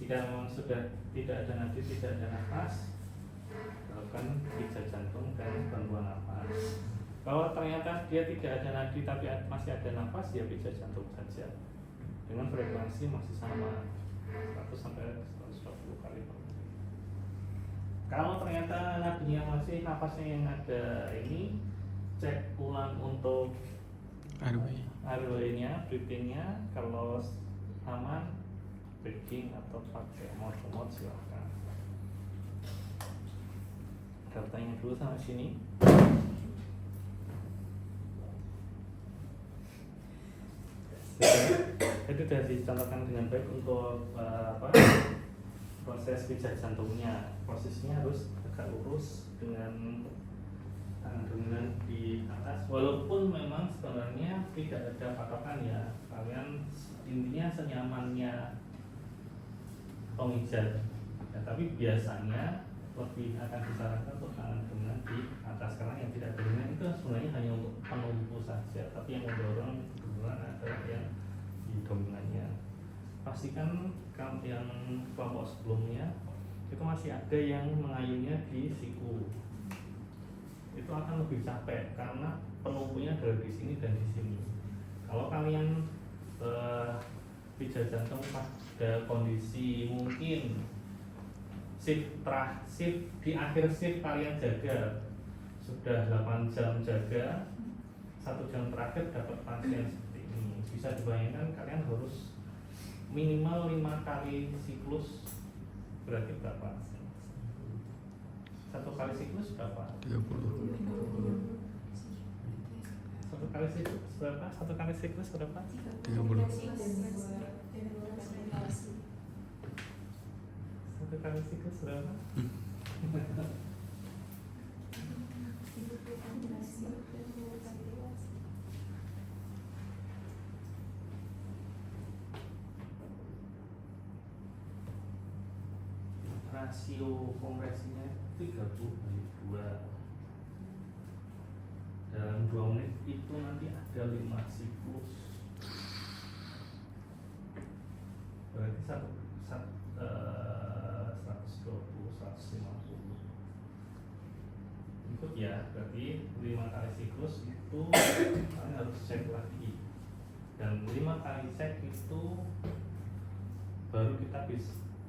Jika memang sudah tidak ada nadi, tidak ada nafas, lakukan pijat jantung dan bantuan nafas. Kalau ternyata dia tidak ada nadi tapi masih ada nafas, ya pijat jantung saja dengan frekuensi masih sama 100 sampai 120 kali per menit. Kalau ternyata nadinya masih, nafasnya yang ada ini, cek ulang untuk airway-nya, breathing-nya. Kalau aman, breathing atau pakai mouth-to-mouth silahkan. Datanya dulu sampai sini. Itu sudah dicontohkan dengan baik untuk proses pijat jantungnya. Posisinya harus agak lurus dengan tangan dominan di atas. Walaupun memang sebenarnya tidak ada patokan ya, kalian intinya senyamannya pemijat ya, tapi biasanya lebih akan disarankan untuk tangan dominan di atas, karena yang tidak dominan itu sebenarnya hanya untuk penumpu saja, tapi yang mendorong kebetulan adalah yang di dominannya. Pastikan yang kelompok sebelumnya itu masih ada yang mengayunnya di siku, itu akan lebih capek karena penumpunya ada di sini dan di sini. Kalau kalian pijat jantung pada kondisi mungkin shift di akhir shift kalian jaga sudah 8 jam jaga, 1 jam terakhir dapat pasien seperti ini, bisa dibayangkan kalian harus minimal 5 kali siklus. Berarti berapa? 1 kali siklus berapa? 30. 1 kali siklus berapa? 1 kali siklus berapa? 30. 1 kali siklus berapa? Rasio kompresinya 30/2. Dalam 2 menit itu nanti ada 5 siklus. Berarti 120, 150. Ikut ya, berarti 5 kali siklus itu kalian harus cek lagi. Dan 5 kali cek itu baru kita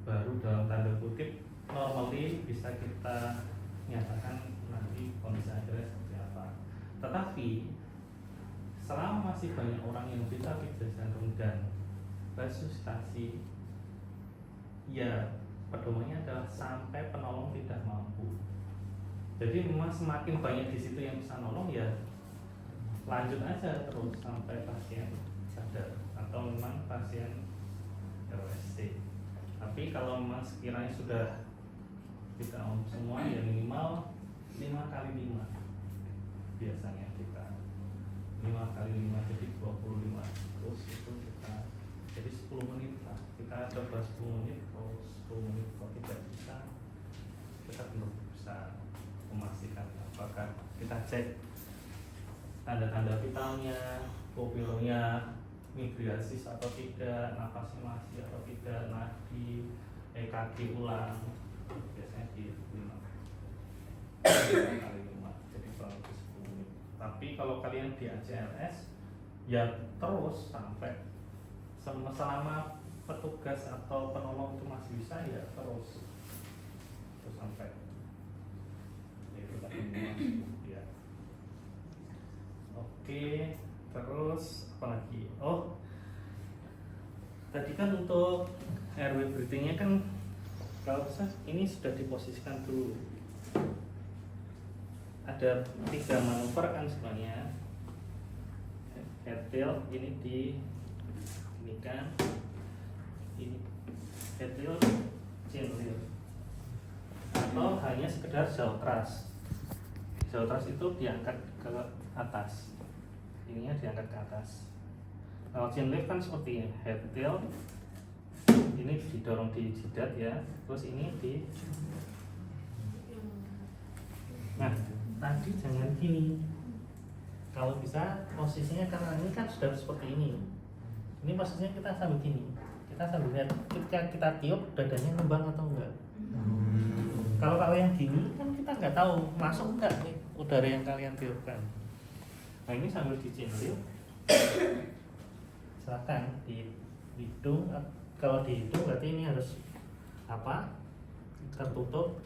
baru dalam tanda kutip normally bisa kita nyatakan nanti kondisi akhirnya seperti apa. Tetapi selama masih banyak orang yang bisa pijat jantung dan resusitasi, ya pedomannya adalah sampai penolong tidak mampu. Jadi memang semakin banyak di situ yang bisa nolong, ya lanjut aja terus sampai pasien sadar atau memang pasien RSC. Tapi kalau memang sekiranya sudah kita semua, ya minimal 5 kali 5 biasanya kita 5 kali 5 jadi 25 terus itu kita jadi 10 menit lah, kita coba 10 menit. Kalau 10 menit kalau tidak bisa, kita belum bisa memastikan apakah kita cek tanda-tanda vitalnya, pupilnya migrasi atau tidak, nafasnya masih atau tidak, nadi, EKG ulang, biasanya di 5 kali 5 jadi kurang lebih 10 menit. Tapi kalau kalian di ACLS, ya terus sampai selama petugas atau penolong itu masih bisa, ya terus sampai itu tadi ya. Oke, terus apa lagi? Oh, tadi kan untuk airway breathingnya kan kalau bisa ini sudah diposisikan dulu. Ada 3 manuver kan sebenarnya. Head tail ini ini kan ini head tail, chin lift, atau hanya sekedar jaw thrust. Jaw thrust itu diangkat ke atas, ininya diangkat ke atas. Kalau chin lift kan seperti head tail, ini didorong di jidat ya, terus ini di. Nah, tadi jangan gini. Kalau bisa posisinya, karena ini kan sudah seperti ini. Ini posisinya kita sambil gini. kita sambil lihat ketika kita tiup dadanya ngembang atau enggak. Kalau yang gini kan kita nggak tahu masuk enggak nih udara yang kalian tiupkan. Nah ini sambil dicintil, silakan di hidung. Kalau di hidung berarti ini harus apa? Tertutup.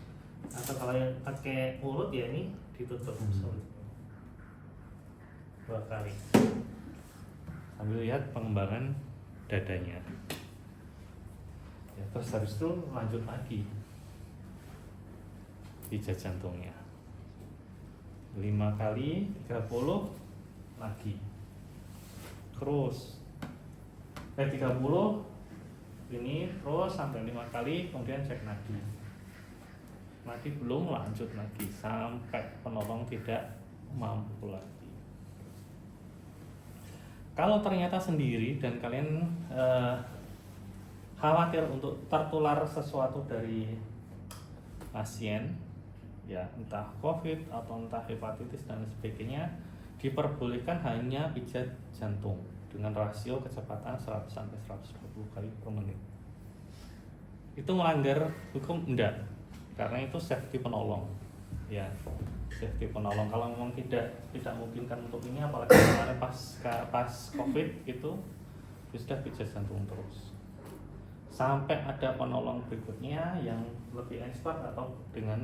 Atau kalau yang pakai mulut ya ini ditutup. 2 kali. Sambil lihat pengembangan dadanya. Ya, terus habis itu lanjut lagi pijat jantungnya 5 kali 30 lagi terus 30 ini terus sampai 5 kali kemudian cek nadi belum lanjut lagi sampai penolong tidak mampu lagi. Kalau ternyata sendiri dan kalian khawatir untuk tertular sesuatu dari pasien ya entah COVID atau entah hepatitis dan sebagainya, diperbolehkan hanya pijat jantung dengan rasio kecepatan 100 sampai 120 kali per menit. Itu melanggar hukum? Enggak, karena itu safety penolong ya, safety penolong. Kalau memang tidak memungkinkan untuk ini, apalagi kemarin pas COVID itu sudah pijat jantung terus sampai ada penolong berikutnya yang lebih expert atau dengan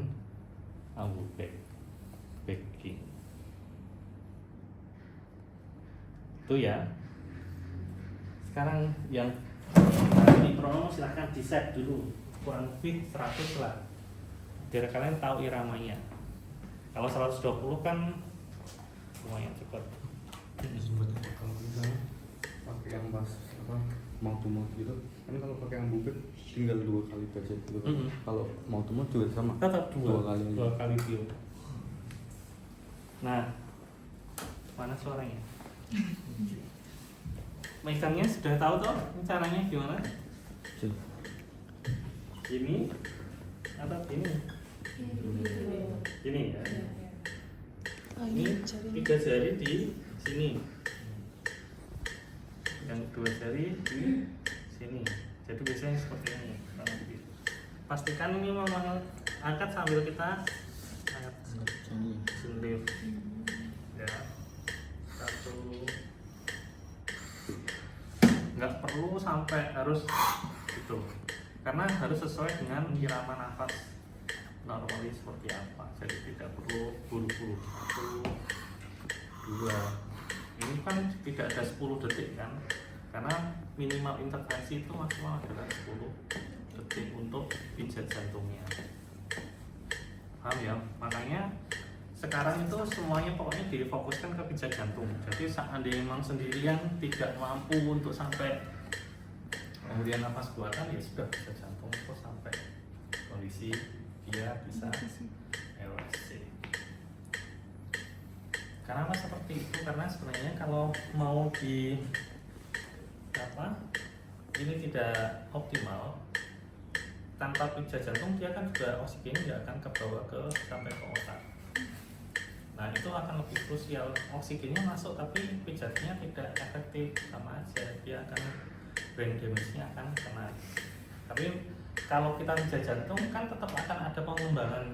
backing itu ya. Sekarang yang ini metronom silahkan di set dulu kurang lebih 100 lah biar kalian tahu iramanya. Kalau 120 kan lumayan cepat. Kalau misalnya pakai yang pas mau tumor gitu kan, kalau pakai yang bubuk tinggal 2 kali baca gitu kan. Kalau mau tumor juga sama, tetap 2 kali view. Nah, mana suaranya? Megangnya sudah tahu toh caranya gimana? Ini atau ini? Ini ya. Ini 3 jari di sini, yang 2 jari di sini. Jadi biasanya seperti ini. Pastikan ini memang angkat sambil kita angkat sendir. Ya, 1. Nggak perlu sampai harus gitu, karena harus sesuai dengan irama nafas normally seperti apa. Jadi tidak perlu buru-buru. 1, 2. Ini kan tidak ada 10 detik kan, karena minimal intervensi itu maksimal adalah 10 detik untuk pijat jantungnya. Paham ya? Makanya sekarang itu semuanya pokoknya difokuskan ke pijat jantung. Jadi seandainya memang sendirian tidak mampu untuk sampai kemudian nafas buatan, ya sudah pijat jantung itu sampai kondisi dia bisa LSC. Kenapa seperti itu? Karena sebenarnya kalau mau di ini tidak optimal tanpa pijat jantung, dia kan juga oksigennya tidak akan kebawa sampai ke otak. Nah itu akan lebih krusial, oksigennya masuk tapi pijatnya tidak efektif, sama aja dia akan brain damage-nya akan kena. Tapi kalau kita pijat jantung kan tetap akan ada pengembangan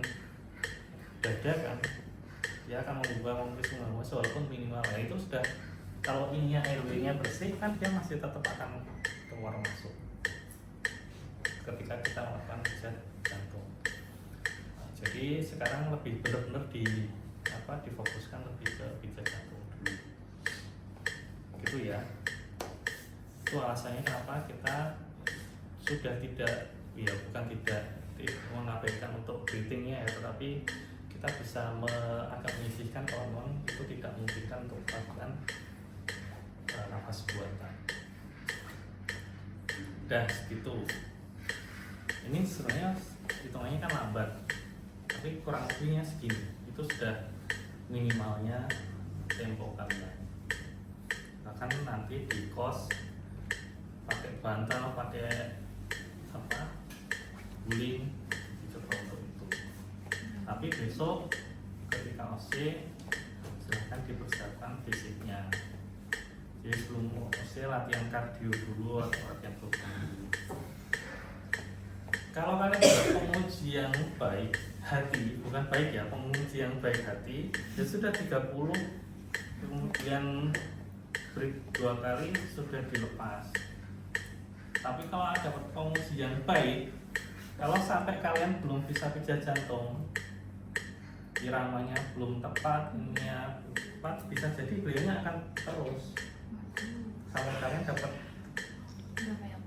dada kan, dia akan mengubah walaupun minimal. Ya itu sudah, kalau ininya airway-nya bersih kan dia masih tetap akan keluar masuk ketika kita melakukan pijat jantung. Nah, jadi sekarang lebih benar-benar difokuskan lebih ke pijat jantung dulu gitu ya. Itu alasannya kenapa kita sudah tidak, ya bukan tidak mengabaikan untuk breathingnya ya, tetapi kita bisa agak menyisihkan kalau memang itu tidak memungkinkan untuk melakukan nafas buatan. Dah segitu. Ini sebenarnya hitungannya kan lambat, tapi kurang lebihnya segini. Itu sudah minimalnya tempo kalian. Bahkan nanti di kos pakai bantal, pakai guling, dicoba untuk itu. Tapi besok ketika OC silahkan dipersiapkan fisiknya. Jadi sebelum OC latihan kardio dulu atau latihan beban dulu. Kalau kalian ada penguji yang baik hati, bukan baik ya, penguji yang baik hati, ya sudah 30, kemudian break 2 kali sudah dilepas. Tapi kalau ada penguji yang baik, kalau sampai kalian belum bisa pijat jantung, iramanya belum tepat, ininya belum tepat, bisa jadi beliaunya akan terus sampai kalian dapat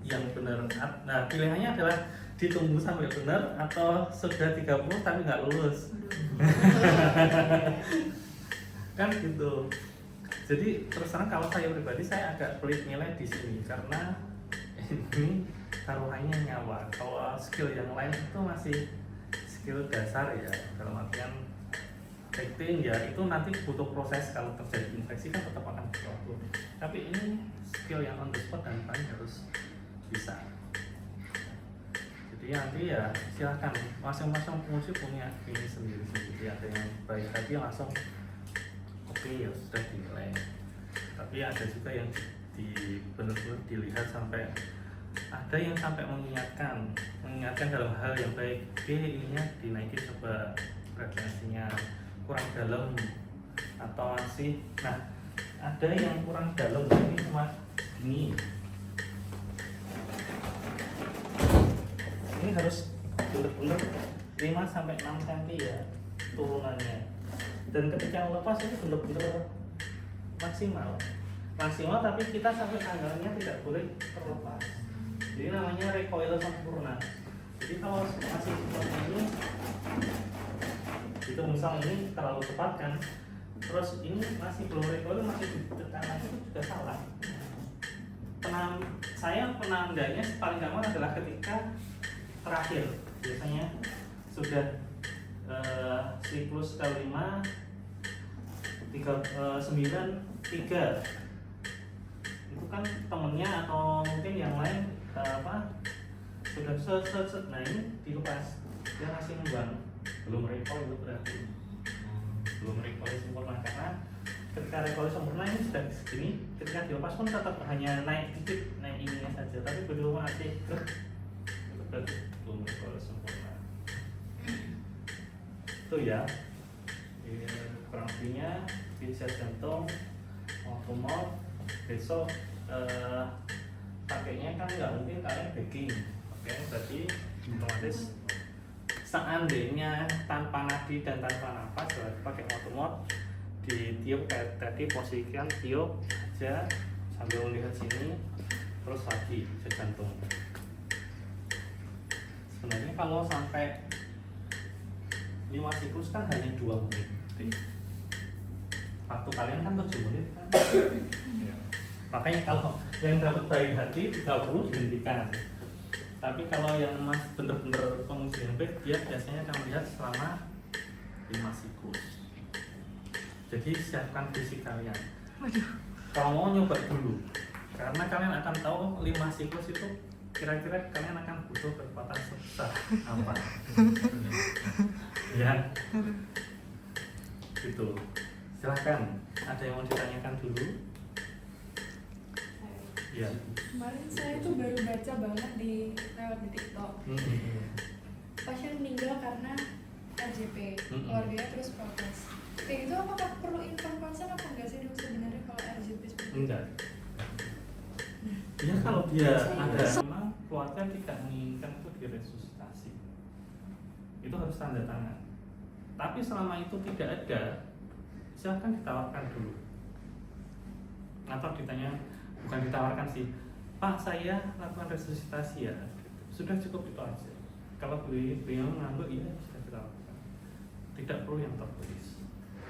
yang benar. Nah, pilihannya adalah ditunggu sampai benar atau sudah 30 tapi nggak lulus. Kan gitu. Jadi terus terang kalau saya pribadi saya agak pelit nilai di sini karena ini taruhannya nyawa. Kalau skill yang lain itu masih skill dasar ya, dalam artian acting ya itu nanti butuh proses. Kalau terjadi infeksi kan tetap akan butuh waktu. Tapi ini skill yang on the spot dan kalian harus bisa. Jadi nanti ya silahkan masing-masing penguji punya ini sendiri-sendiri. Ada yang baik hati langsung oke, ya sudah dinilai. Tapi ada juga yang benar-benar dilihat sampai ada yang sampai mengingatkan dalam hal yang baik. Ininya dinaikin coba frekuensinya kurang dalam atau masih. Nah, ada yang kurang dalam ini cuma ini. Ini harus benar-benar 5 sampai 6 cm ya turunannya. Dan ketika lepas itu benar-benar maksimal, tapi kita sampai tanggalnya tidak boleh terlepas. Jadi namanya recoil sempurna. Jadi kalau masih seperti ini, itu misal ini terlalu cepat kan, terus ini masih belum recoil, masih ditekan lagi, itu juga salah. Saya penandanya paling gampang adalah ketika terakhir, biasanya sudah siklus kelima 9, 3 itu kan temennya atau mungkin yang lain sudah set. Nah ini dilepas, dia masih ngembang, belum recoil, itu berarti belum recoil sempurna. Karena ketika recoil sempurna ini sudah segini, ketika dilepas pun tetap hanya naik dikit, naik ininya saja, tapi belum masih itu berarti belum recoil sempurna. Itu ya kurang lebihnya pijat jantung mau besok pakainya kan nggak mungkin kalian baking, oke? Berarti otomatis seandainya tanpa nadi dan tanpa nafas pakai otomot ditiup kayak tadi, posisikan tiup aja sambil melihat sini, terus lagi pijat jantung. Sebenarnya kalau sampai 5 siklus kan hanya 2 menit. Waktu kalian kan 7 menit kan. Makanya kalau yang dapat baik hati 30 dihentikan. Tapi kalau yang mas bener-bener penguji yang baik, dia biasanya akan melihat selama 5 siklus. Jadi siapkan fisik kalian. Kalau mau nyoba dulu, karena kalian akan tahu 5 siklus itu kira-kira kalian akan butuh kekuatan sebesar apa. Ya, gitu. Silahkan, ada yang mau ditanyakan dulu? Ya. Kemarin saya tuh baru baca banget lewat di TikTok. Pasien meninggal karena RJP, keluarganya terus protes. Kayak gitu apakah perlu inform konsen apa enggak sih dok sebenarnya kalau RJP seperti itu? Enggak. Ya kalau dia ada, memang keluarga tidak menginginkan itu diresusitasi, itu harus tanda tangan. Tapi selama itu tidak ada, silahkan ditawarkan dulu. Atau ditanya, bukan ditawarkan sih, Pak saya lakukan resusitasi ya, sudah cukup itu aja. Kalau beliau menganggap iya sudah kita lakukan, tidak perlu yang tertulis.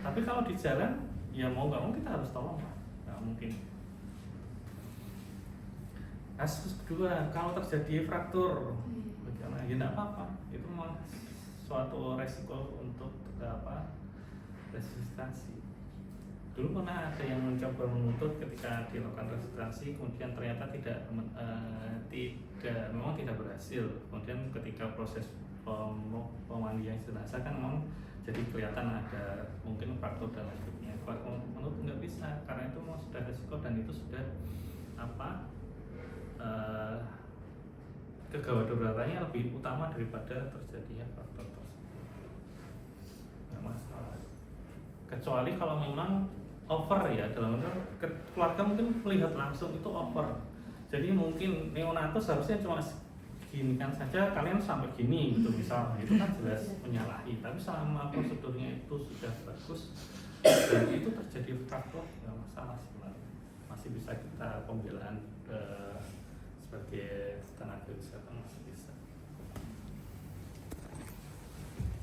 Tapi kalau di jalan, ya mau nggak mau kita harus tolong Pak, nggak mungkin. Kasus kedua, kalau terjadi fraktur, bagaimana? Ya tidak apa-apa, itu memang suatu resiko untuk resusitasi. Dulu pernah ada yang mencoba menuntut ketika dilakukan resusitasi, kemudian ternyata memang tidak berhasil. Kemudian ketika proses pemandian jenazah kan memang jadi kelihatan ada mungkin fraktur dan lain-lainnya. Menurut nggak bisa, karena itu memang sudah resiko dan itu sudah kegawat daruratnya lebih utama daripada terjadinya faktor tersebut. Nggak masalah. Kecuali kalau memang over ya, dalam keluarga mungkin melihat langsung itu over. Jadi mungkin neonatus harusnya cuma gini kan saja, kalian sampai gini gitu misalnya, itu kan jelas menyalahi. Tapi selama prosedurnya itu sudah bagus dan itu terjadi faktor, nggak masalah sebenarnya, masih bisa kita pembelaan sebagai tenaga kesehatan masih bisa.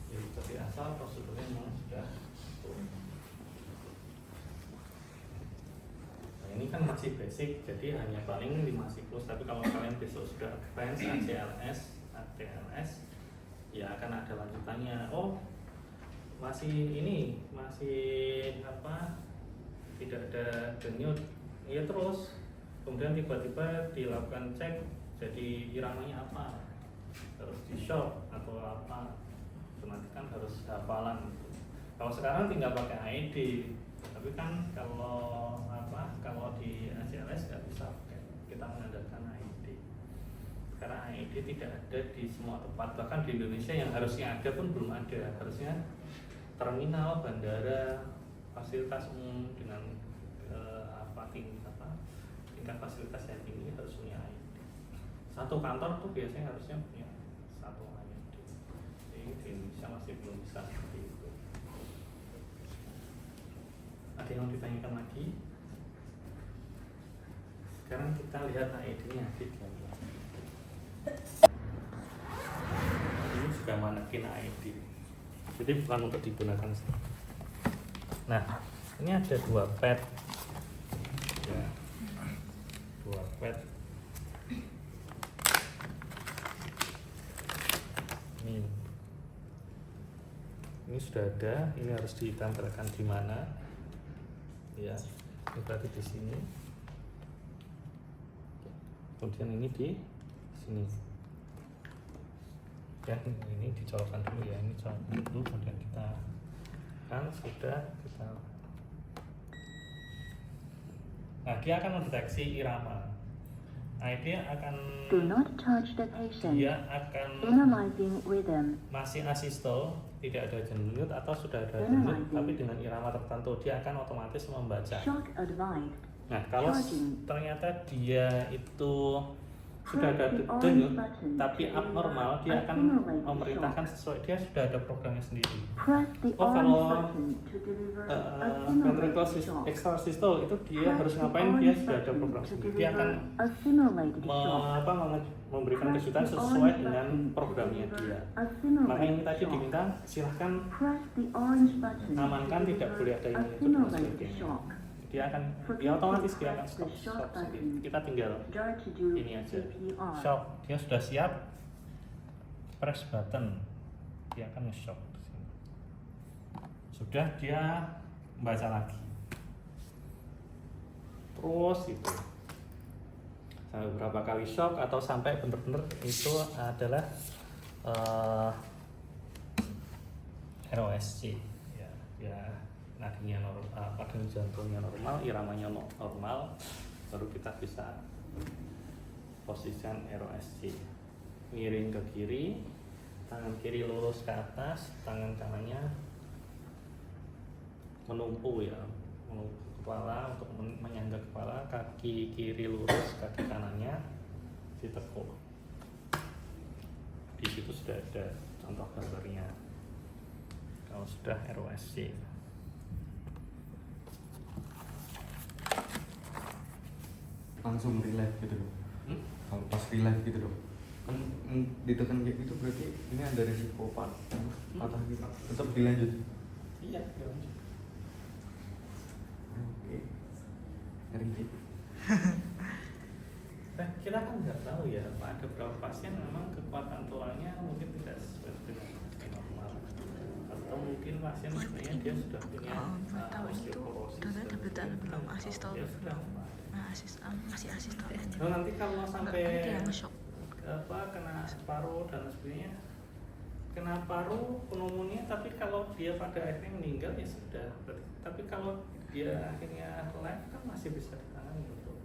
Jadi tapi asal prosedurnya memang sudah betul. Nah, ini kan masih basic, jadi hanya paling 5 siklus. Tapi kalau kalian besok sudah advance ACLS, ATLS, ya akan ada lanjutannya. Oh, masih ini masih apa? Tidak ada denyut, ya terus. Kemudian tiba-tiba dilakukan cek, jadi iramanya apa? Harus di shock atau apa? Nanti kan harus hafalan. Kalau sekarang tinggal pakai AED, tapi kan kalau di ACLS nggak bisa kita mengandalkan AED. Karena AED tidak ada di semua tempat, bahkan di Indonesia yang harusnya ada pun belum ada. Harusnya terminal, bandara, fasilitas umum dengan tingkat fasilitas yang tinggi harus punya AED. Satu kantor tuh biasanya harusnya punya satu AED. Jadi di Indonesia masih belum bisa seperti itu. Ada yang ditanyakan lagi? Sekarang kita lihat AED-nya gitu. Ini juga manekin AED. Jadi bukan untuk digunakan. Nah, ini ada 2 pad. Ya. 2 pad. Ini sudah ada, ini harus ditempelkan di mana? Ya, ini berarti di sini. Kemudian ini di sini. Ya, ini dicolokkan dulu ya, ini colokkan dulu, kemudian kita kan sudah kita. Nah, dia akan mendeteksi irama. Nah, dia akan Do not touch the patient. Dia akan Analyzing rhythm. masih asistol, tidak ada denyut atau sudah ada denyut, tapi dengan irama tertentu dia akan otomatis membaca. Shock advised. Nah, kalau Charging. ternyata dia itu sudah ada denyut tapi abnormal, dia akan memerintahkan sesuai, dia sudah ada programnya sendiri. Press the Oh, orange kalau button to deliver a ventricular simulated shock. extrasystole itu dia Press harus the ngapain, dia orange sudah ada button program to sendiri. Dia akan deliver a simulated shock. memberikan Press kejutan the sesuai orange dengan button to programnya deliver dia. a Maka ini simulated tadi shock. diminta silahkan Press the orange button to amankan, tidak deliver boleh ada a ini itu dan simulated sebagainya. shock. Dia akan, dia otomatis dia akan stop sendiri. Kita tinggal Dare to do ini aja. CPR. Shock, dia sudah siap, press button, dia akan nge-shock di sini. Sudah, dia membaca lagi. Terus itu sampai beberapa kali shock atau sampai benar-benar itu adalah ROSC. Ya, nadinya normal, padang jantungnya normal, iramanya normal, baru kita bisa posisikan ROSC. Miring ke kiri, tangan kiri lurus ke atas, tangan kanannya menumpu ya, menumpu kepala untuk menyangga kepala, kaki kiri lurus, kaki kanannya ditekuk. Di situ sudah ada contoh gambarnya. Kalau sudah ROSC. Langsung relive gitu dong. Kalau pas relive gitu dong, kan ditekan kayak gitu berarti ini ada resiko patah gitu, tetap dilanjut. Iya, dilanjut. Oke, ngeri sih. Nah, kita kan nggak tahu ya, ada beberapa pasien memang kekuatan tulangnya mungkin tidak sesuai dengan normal, atau mungkin pasien sebenarnya dia sudah punya tahu itu osteoporosis. udah ada berita belum asistol Ya sudah. masih asistol aja. Nah, nanti kalau sampai dia nge-shock. kena paru dan sebagainya, kena paru pneumonia, tapi kalau dia pada akhirnya meninggal ya sudah. Tapi kalau dia akhirnya live kan masih bisa ditangani untuk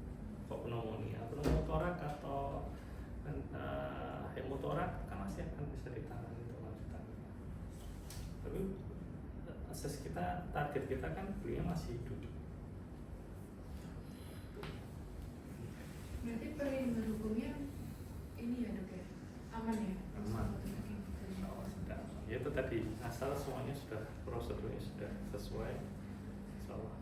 pneumonia, pneumotorak atau hemotorak kan masih akan bisa ditangani untuk lanjutan. Tapi akses kita, target kita kan beliau masih hidup. Berarti perlindungan hukumnya ini ya dok ya, aman ya? Aman. Oh, sudah. Ya itu tadi, asal semuanya sudah, prosedurnya sudah sesuai, insyaallah.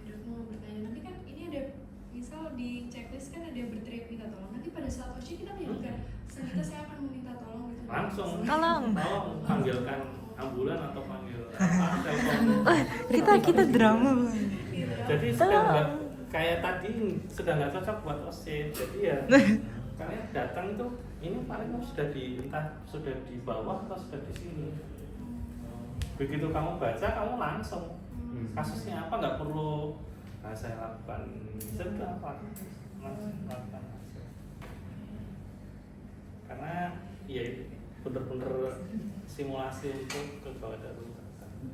Dok mau bertanya, nanti kan ini ada, misal di checklist kan ada berteriak minta tolong. Nanti pada saat OC kita menyebutkan, selanjutnya saya akan meminta tolong gitu. Langsung Tolong. panggilkan ambulan atau panggil telepon. Kita drama banget. Jadi sudah nggak kayak tadi, sudah nggak cocok buat OC. Jadi ya kalian datang itu ini paling sudah di, entah sudah di bawah atau sudah di sini. Begitu kamu baca, kamu langsung kasusnya apa, nggak perlu saya lakukan sudah langsung lakukan aja. Karena ya bener-bener simulasi untuk kegawat darurat.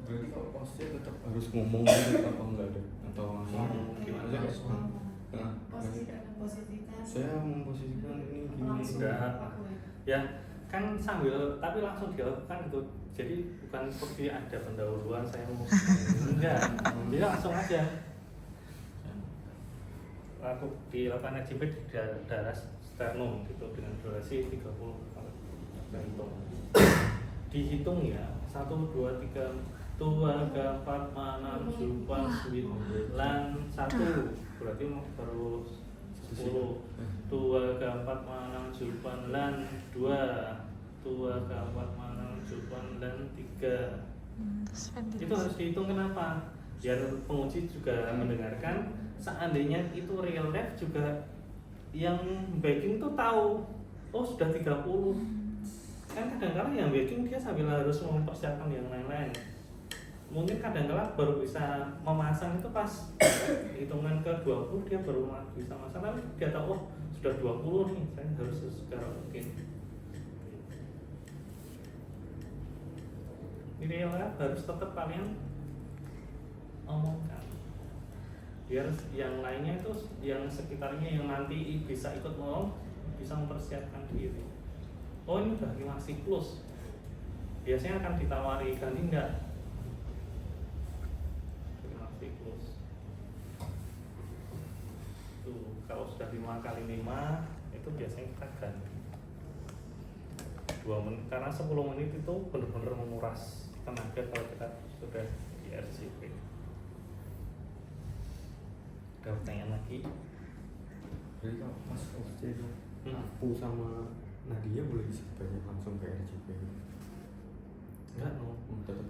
Berarti kalau posnya tetap harus ngomong gitu apa enggak ada? Atau langsung Gimana aja sih? Nah, Positivitas. saya memposisikan ini gini. Sudah. Ya kan sambil tapi langsung dilakukan gitu. Jadi bukan seperti ada pendahuluan saya mau enggak, dia langsung aja dilakukan AJP di darah sternum gitu dengan durasi 30 gantung. Dihitung ya 1, 2, 3 2, 4, 6, 7, 9 1 berarti baru 10 2, 4, 6, 7, 9 2 2, 4, 6, 7, 9 3 itu harus dihitung. Kenapa? Biar penguji juga mendengarkan, seandainya itu real life juga yang backing tuh tahu, oh sudah 30. Kan kadang-kadang yang backing dia sambil harus mempersiapkan yang lain-lain. Mungkin kadang-kadang baru bisa memasang itu pas hitungan ke 20 dia baru bisa masang, tapi dia tahu oh sudah 20 nih, saya harus segera mungkin. Ini harus tetap kalian omongkan, biar yang lainnya itu yang sekitarnya yang nanti bisa ikut ngomong bisa mempersiapkan diri. Oh ini udah 5 siklus, biasanya akan ditawari ganti enggak 5 siklus tuh. Kalau sudah 5 kali 5 itu biasanya kita ganti 2 menit, karena 10 menit itu benar-benar menguras tenaga kalau kita sudah di RCP. Ada pertanyaan lagi? Jadi kalau pas OC itu aku sama Nadia boleh disebutnya langsung ke RJP? Enggak, no. Tetap.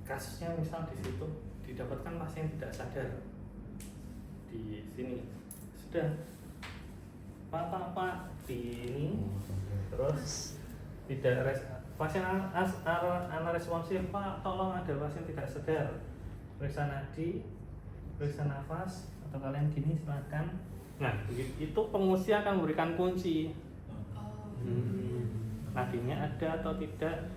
Kasusnya misal di situ didapatkan pasien tidak sadar di sini, sudah apa di ini terus tidak pasien responsif, Pak tolong ada pasien tidak sadar, periksa nadi, periksa nafas, atau kalian gini silakan. Nah itu pengusi akan memberikan kunci, nadinya ada atau tidak,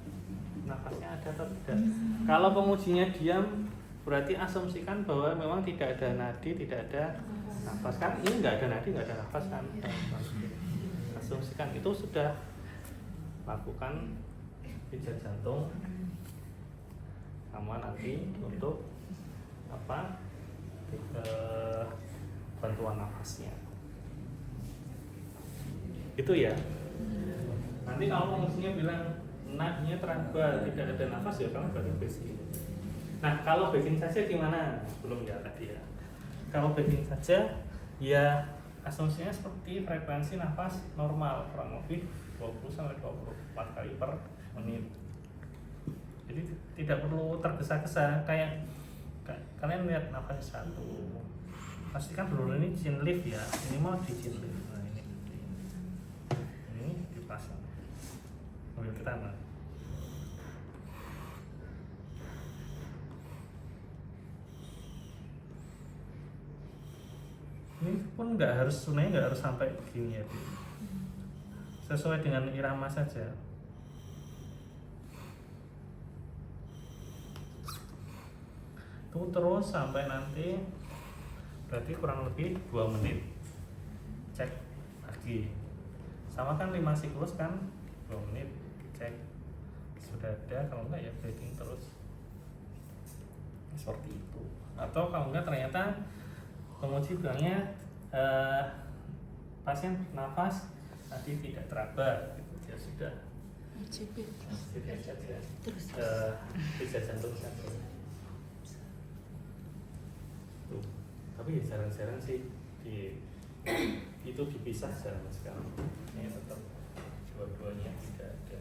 nafasnya ada atau tidak. Kalau pengujinya diam berarti asumsikan bahwa memang tidak ada nadi, tidak ada nafas. Kan ini nggak ada nadi, nggak ada nafas kan, asumsikan itu sudah lakukan pijat jantung sama nanti untuk apa bantuan nafasnya itu ya. Nanti kalau pengusinya bilang nadinya teraba tidak ada nafas, ya kamu berarti backing. Nah kalau backing saja gimana? Belum ya tadi ya. Kalau backing saja ya asumsinya seperti frekuensi nafas normal kurang lebih 20-24 kali per menit. Jadi tidak perlu tergesa-gesa, kayak kalian lihat nafas 1 pastikan dulu ini chin lift ya, minimal di chin lift. Nah ini dipasang mobil kita mana? Ini pun nggak harus, sebenarnya nggak harus sampai begini ya, sesuai dengan irama saja. Itu terus sampai nanti berarti kurang lebih 2 menit cek EKG sama kan 5 siklus kan 2 menit cek sudah ada, kalau enggak ya breathing terus seperti itu. Atau kalau enggak ternyata penguji bilangnya pasien nafas tadi tidak teraba gitu. Ya sudah tidak saja bisa jantung saja tuh. Tapi jarang-jarang sih itu dipisah jarang sekali, ini tetap dua-duanya tidak ada.